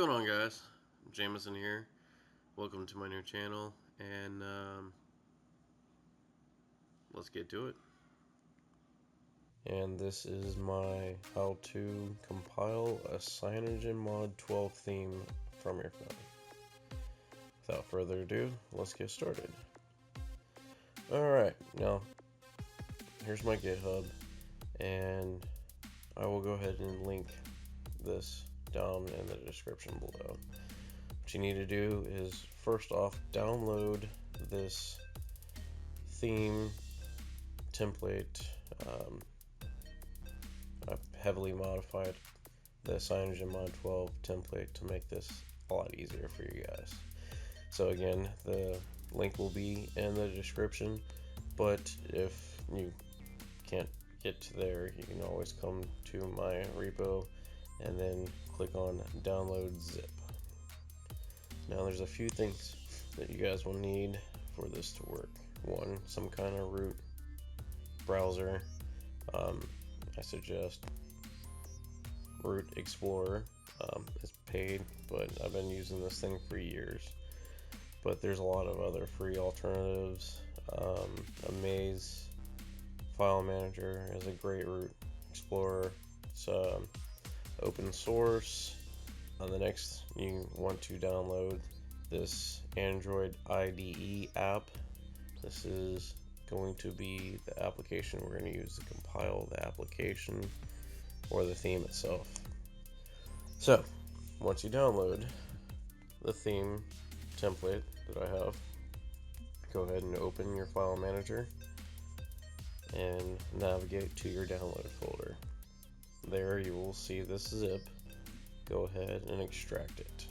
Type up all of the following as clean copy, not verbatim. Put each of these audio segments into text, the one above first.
going on, guys? Jameson here. Welcome to my new channel, and let's get to it. And this is my how to compile a CyanogenMod 12 theme from your phone. Without further ado, let's get started. Alright, now here's my GitHub, and I will go ahead and link this down in the description below. What you need to do is first off download this theme template. I've heavily modified the CyanogenMod 12 template to make this a lot easier for you guys. So again, the link will be in the description, but if you can't get to there, you can always come to my repo and then click on download zip. Now there's a few things that you guys will need for this to work. One, some kind of root browser. I suggest Root Explorer. It's paid, but I've been using this thing for years. But there's a lot of other free alternatives. Amaze File Manager is a great root explorer. It's open source. The next, you want to download this Android IDE app. This is going to be the application we're going to use to compile the application or the theme itself. So once you download the theme template that I have, go ahead and open your file manager and navigate to your download folder. There you will see this zip. Go ahead and extract it.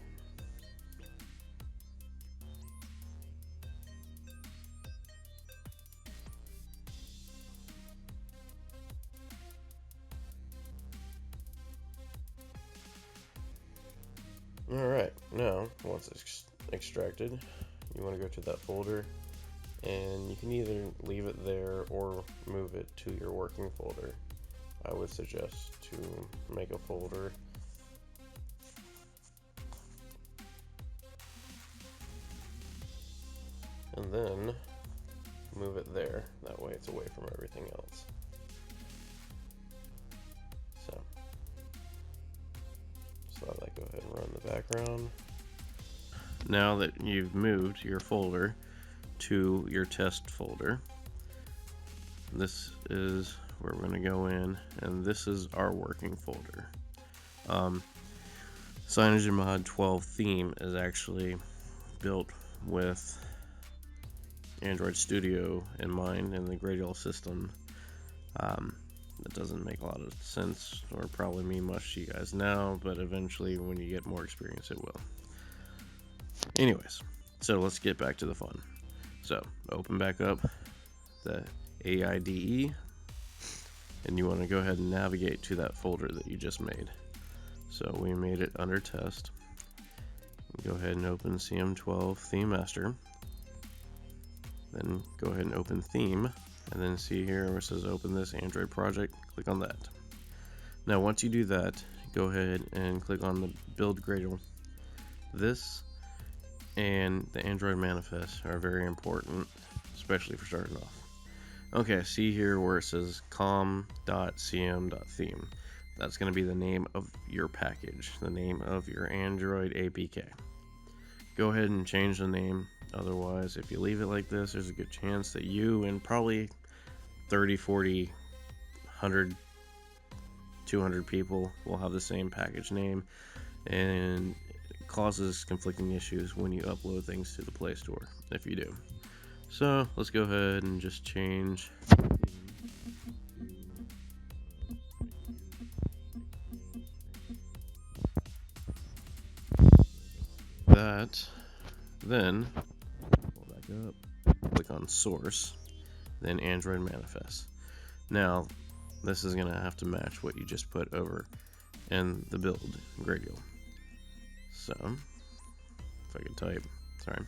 Alright, now once it's extracted, you want to go to that folder, and you can either leave it there or move it to your working folder. I would suggest to make a folder. And then move it there. That way it's away from everything else. So let that go ahead and run in the background. Now that you've moved your folder to your test folder, this is where we're going to go in, and this is our working folder. CyanogenMod 12 theme is actually built with Android Studio in mind and the Gradle system. That doesn't make a lot of sense or probably mean much to you guys now, but eventually when you get more experience it will. Anyways, so let's get back to the fun. So open back up the AIDE, and you want to go ahead and navigate to that folder that you just made. So we made it under test. Go ahead and open CM12 theme master. Then go ahead and open theme, and then see here where it says open this Android project, click on that. Now once you do that, go ahead and click on the build Gradle. This and the Android manifest are very important, especially for starting off. Okay, see here where it says com.cm.theme. That's going to be the name of your package, the name of your Android APK. Go ahead and change the name. Otherwise, if you leave it like this, there's a good chance that you and probably 30, 40, 100, 200 people will have the same package name, and it causes conflicting issues when you upload things to the Play Store, if you do. So let's go ahead and just change that. Then pull back up, click on source, then Android manifest. Now this is gonna have to match what you just put over in the build Gradle. So if I could type, sorry,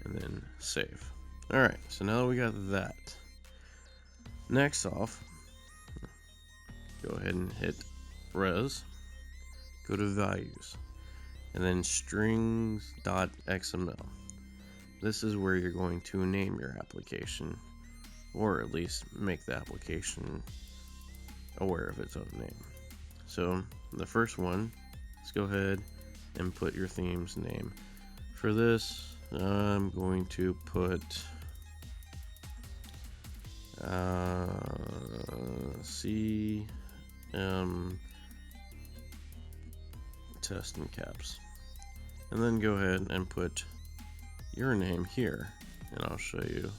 and then save. Alright, so now that we got that, next off, go ahead and hit res, go to values, and then strings.xml. This is where you're going to name your application, or at least make the application aware of its own name. So the first one, let's go ahead and put your theme's name. For this, I'm going to put CM test in caps, and then go ahead and put your name here, and I'll show you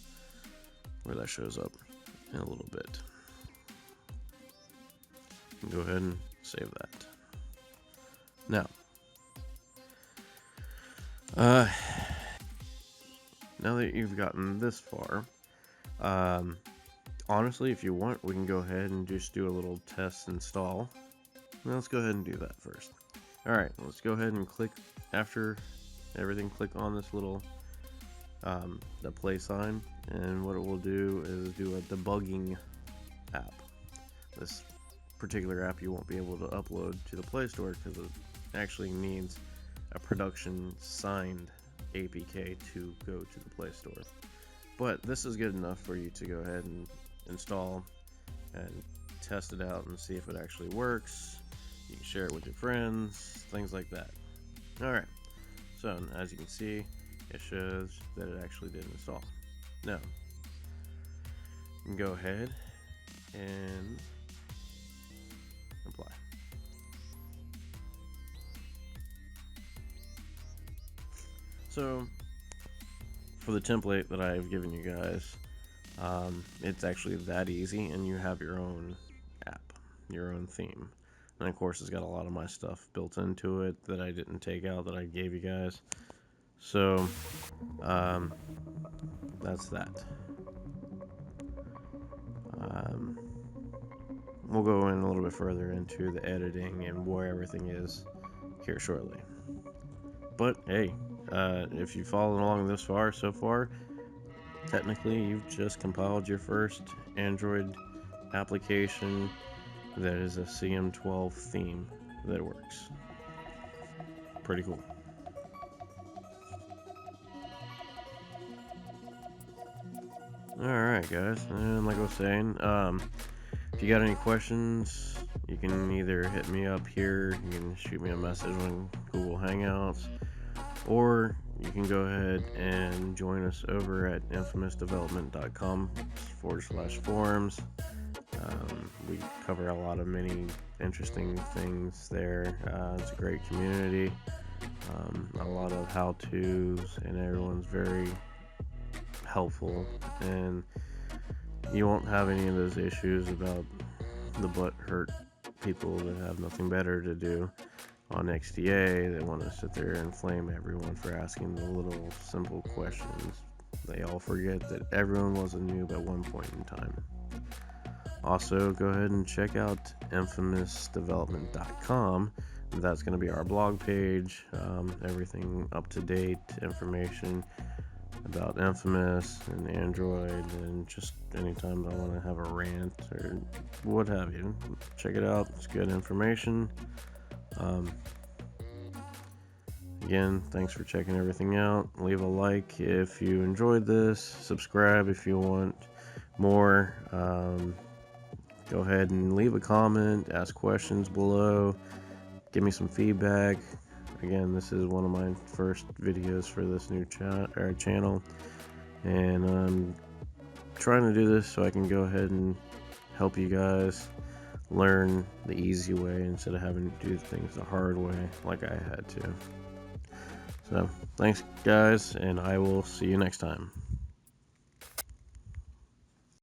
where that shows up in a little bit. Go ahead and save that. Now, now that you've gotten this far, honestly, if you want, we can go ahead and just do a little test install. Now let's go ahead and do that first. Alright, let's go ahead and click, after everything, click on this little the play sign, and what it will do is do a debugging app. This particular app you won't be able to upload to the Play Store because it actually needs a production signed APK to go to the Play Store. But this is good enough for you to go ahead and install and test it out and see if it actually works. You can share it with your friends, things like that. Alright, so as you can see, it shows that it actually did install. Now, you can go ahead and apply. So, for the template that I've given you guys, it's actually that easy, and you have your own app, your own theme. And of course, it's got a lot of my stuff built into it that I didn't take out, that I gave you guys. So, that's that. We'll go in a little bit further into the editing and where everything is here shortly. But hey, if you've followed along this far so far, technically you've just compiled your first Android application that is a CM12 theme that works. Pretty cool. Alright guys, and like I was saying, if you got any questions, you can either hit me up here, you can shoot me a message on Google Hangouts, or you can go ahead and join us over at infamousdevelopment.com/forums. We cover a lot of many interesting things there. It's a great community, a lot of how-tos, and everyone's very helpful, and you won't have any of those issues about the butt hurt people that have nothing better to do on XDA that want to sit there and flame everyone for asking the little simple questions. They all forget that everyone was a noob at one point in time. Also, go ahead and check out infamousdevelopment.com. That's going to be our blog page, everything up to date information about Infamous and Android, and just anytime I want to have a rant or what have you, check it out. It's good information. Again, thanks for checking everything out. Leave a like if you enjoyed this, subscribe if you want more. Go ahead and leave a comment, ask questions below, give me some feedback. Again, this is one of my first videos for this new channel, and I'm trying to do this so I can go ahead and help you guys learn the easy way instead of having to do things the hard way like I had to. So, thanks guys, and I will see you next time.